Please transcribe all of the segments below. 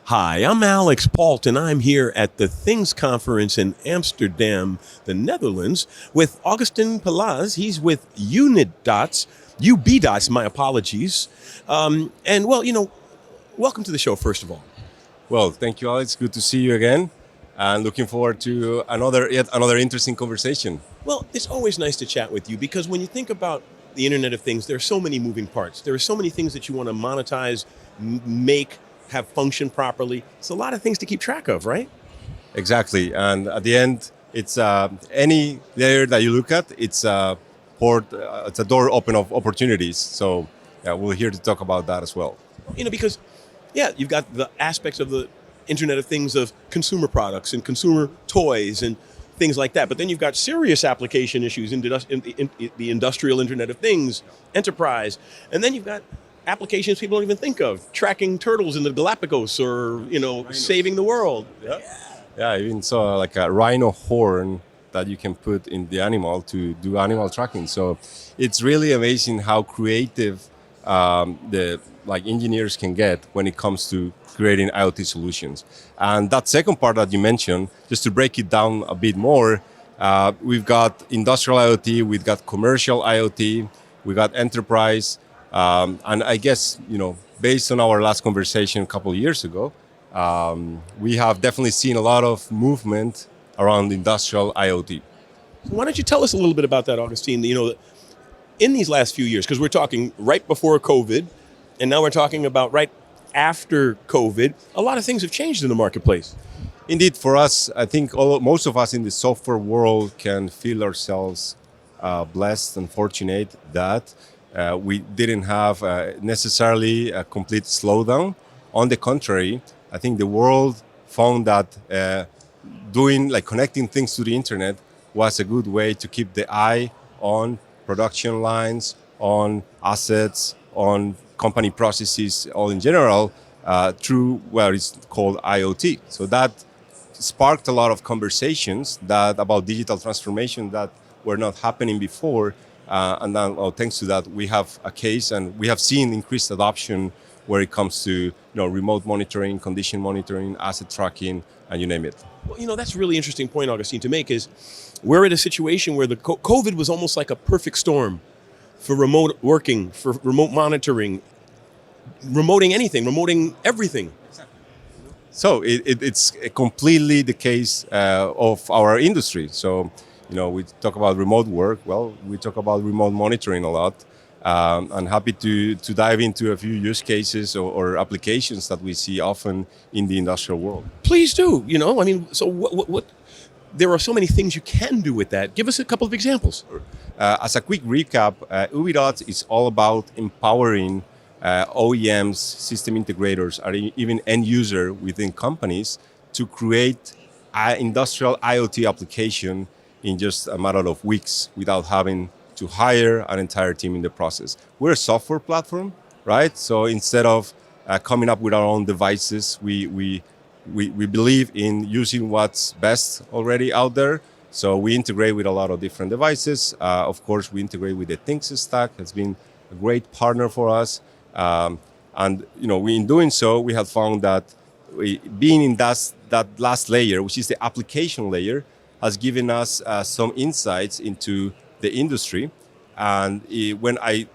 Hi, I'm Alix Paultre, and I'm here at the Things Conference in Amsterdam, the Netherlands, with Agustin Pelaez. He's with Ubidots, my apologies. Welcome to the show, first of all. Well, thank you, Alex. Good to see you again, and looking forward to yet another interesting conversation. Well, it's always nice to chat with you because when you think about the Internet of Things, there are so many moving parts. There are so many things that you want to monetize, make, have function properly. It's a lot of things to keep track of, right? Exactly, and at the end, it's any layer that you look at, it's a port, it's a door open of opportunities. So, yeah, we're here to talk about that as well. Because you've got the aspects of the Internet of Things of consumer products and consumer toys and things like that. But then you've got serious application issues in the industrial Internet of Things, enterprise. And then you've got applications people don't even think of, tracking turtles in the Galapagos or, saving the world. Yeah, I even saw like a rhino horn that you can put in the animal to do animal tracking. So it's really amazing how creative the engineers can get when it comes to creating IoT solutions. And that second part that you mentioned, just to break it down a bit more, we've got industrial IoT, we've got commercial IoT, we've got enterprise. And I guess, based on our last conversation a couple of years ago, we have definitely seen a lot of movement around industrial IoT. So why don't you tell us a little bit about that, Agustin? In these last few years, because we're talking right before COVID, and now we're talking about right after COVID, a lot of things have changed in the marketplace. Indeed, for us, I think most of us in the software world can feel ourselves blessed and fortunate that we didn't have necessarily a complete slowdown. On the contrary, I think the world found that connecting things to the internet was a good way to keep the eye on production lines, on assets, on company processes, all in general, through what is called IoT. So that sparked a lot of conversations about digital transformation that were not happening before. And then, thanks to that, we have a case, and we have seen increased adoption where it comes to remote monitoring, condition monitoring, asset tracking, and you name it. Well, that's a really interesting point, Agustin, to make is we're at a situation where the COVID was almost like a perfect storm for remote working, for remote monitoring, remoting anything, remoting everything. So it's completely the case of our industry. So, we talk about remote work. Well, we talk about remote monitoring a lot. I'm happy to dive into a few use cases or applications that we see often in the industrial world. Please do. So what there are so many things you can do with that. Give us a couple of examples. As a quick recap, Ubidots is all about empowering OEMs, system integrators, or even end user within companies to create an industrial IoT application in just a matter of weeks without having to hire an entire team in the process. We're a software platform, right? So instead of coming up with our own devices, we believe in using what's best already out there. So we integrate with a lot of different devices. Of course, we integrate with the Things stack. It's been a great partner for us. In doing so, we have found that being in that last layer, which is the application layer, has given us some insights into the industry. And when I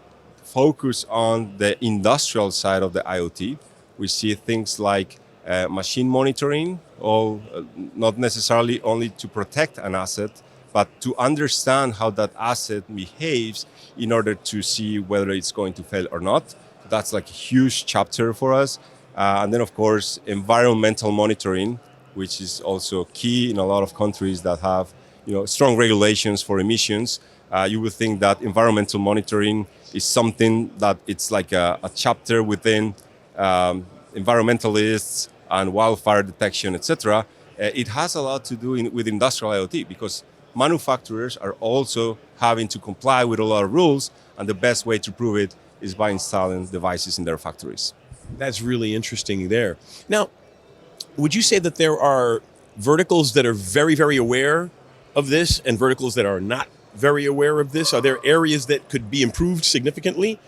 focus on the industrial side of the IoT, we see things like machine monitoring, not necessarily only to protect an asset, but to understand how that asset behaves in order to see whether it's going to fail or not. That's like a huge chapter for us. And then, of course, environmental monitoring, which is also key in a lot of countries that have strong regulations for emissions. You would think that environmental monitoring is something that it's like a chapter within environmentalists and wildfire detection, etc. It has a lot to do with industrial IoT because manufacturers are also having to comply with a lot of rules, and the best way to prove it is by installing devices in their factories. That's really interesting there. Now, would you say that there are verticals that are very, very aware of this and verticals that are not very aware of this? Are there areas that could be improved significantly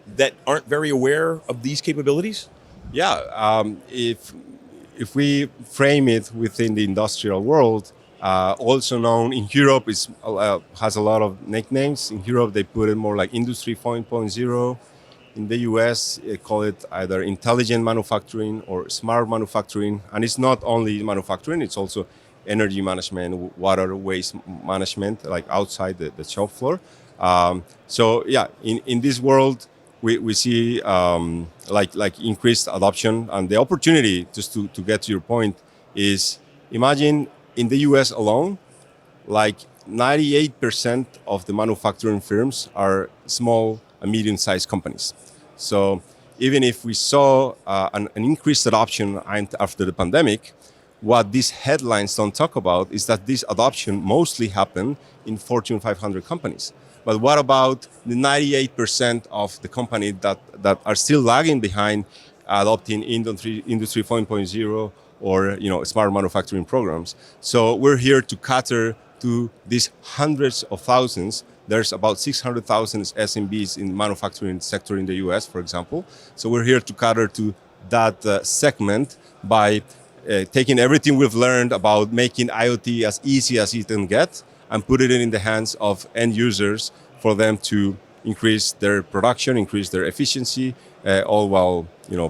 that aren't very aware of these capabilities? Yeah, if we frame it within the industrial world, also known in Europe, has a lot of nicknames. In Europe, they put it more like Industry 4.0. In the US, they call it either intelligent manufacturing or smart manufacturing. And it's not only manufacturing, it's also energy management, water waste management, like outside the shop floor. So yeah, in this world, we see like increased adoption, and the opportunity, just to get to your point, is imagine in the US alone, like 98% of the manufacturing firms are small and medium-sized companies. So even if we saw an increased adoption after the pandemic, what these headlines don't talk about is that this adoption mostly happened in Fortune 500 companies. But what about the 98% of the companies that are still lagging behind adopting Industry 4.0 or smart manufacturing programs? So we're here to cater to these hundreds of thousands. There's about 600,000 SMBs in the manufacturing sector in the US, for example. So we're here to cater to that segment by taking everything we've learned about making IoT as easy as it can get and put it in the hands of end users for them to increase their production, increase their efficiency, all while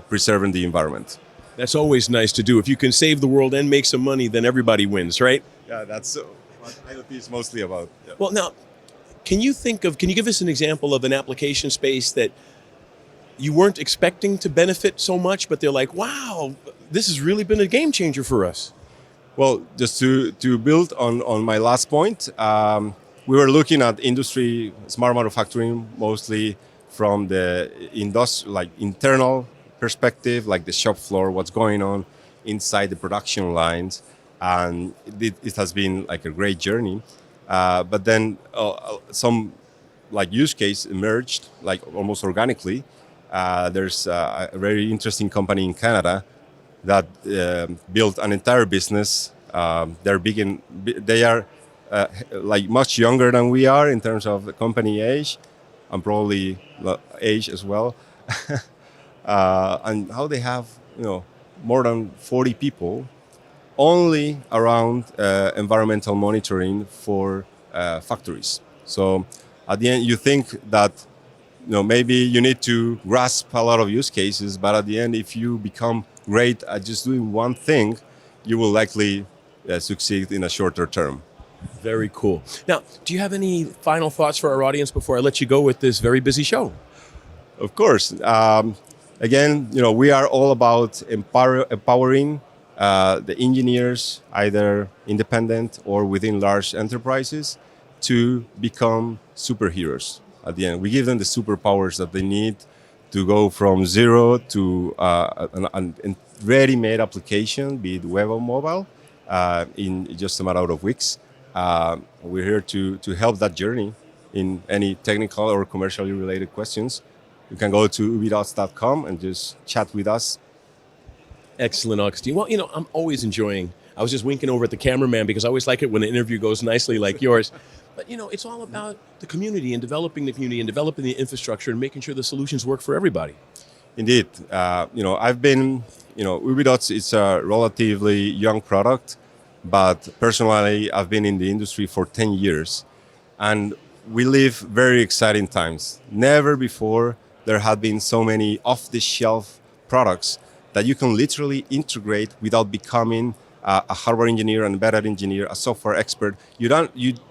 preserving the environment. That's always nice to do. If you can save the world and make some money, then everybody wins, right? Yeah, that's what IoT is mostly about. Yeah. Well, now, can you give us an example of an application space that you weren't expecting to benefit so much, but they're like, wow, this has really been a game changer for us? Well, just to build on my last point, we were looking at industry smart manufacturing mostly from the internal perspective, like the shop floor, what's going on inside the production lines, and it has been like a great journey. But then some use case emerged like almost organically. There's a very interesting company in Canada that built an entire business. They are like much younger than we are in terms of the company age, and probably age as well. And how they have more than 40 people only around environmental monitoring for factories. So at the end, you think that maybe you need to grasp a lot of use cases, but at the end, if you become great at just doing one thing, you will likely succeed in a shorter term. Very cool. Now, do you have any final thoughts for our audience before I let you go with this very busy show? Of course. Again, we are all about empowering the engineers, either independent or within large enterprises, to become superheroes. At the end, we give them the superpowers that they need to go from zero to a ready-made application, be it web or mobile, in just a matter of weeks. We're here to help that journey. In any technical or commercially related questions, you can go to ubidots.com and just chat with us. Excellent, Agustin. Well, I'm always enjoying. I was just winking over at the cameraman because I always like it when an interview goes nicely like yours. But, it's all about the community and developing the infrastructure and making sure the solutions work for everybody. Indeed. I've been, Ubidots is a relatively young product, but personally, I've been in the industry for 10 years. And we live very exciting times. Never before there had been so many off-the-shelf products that you can literally integrate without becoming a hardware engineer, an embedded engineer, a software expert. You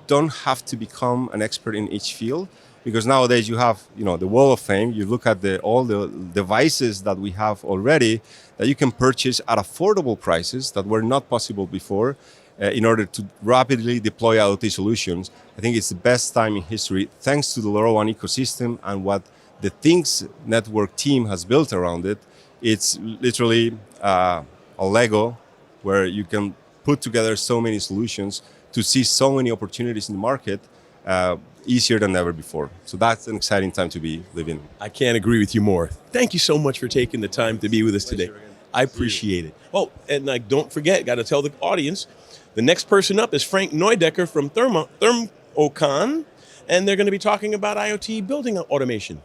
don't have to become an expert in each field, because nowadays you have the wall of fame. You look at all the devices that we have already that you can purchase at affordable prices that were not possible before in order to rapidly deploy IoT solutions. I think it's the best time in history, thanks to the LoRaWAN ecosystem and what the Things Network team has built around it. It's literally a Lego where you can put together so many solutions to see so many opportunities in the market easier than ever before. So that's an exciting time to be living. I can't agree with you more. Thank you so much for taking the time to be with us today. I appreciate it. Oh, and don't forget, got to tell the audience, the next person up is Frank Neudecker from Thermocon, and they're going to be talking about IoT building automation.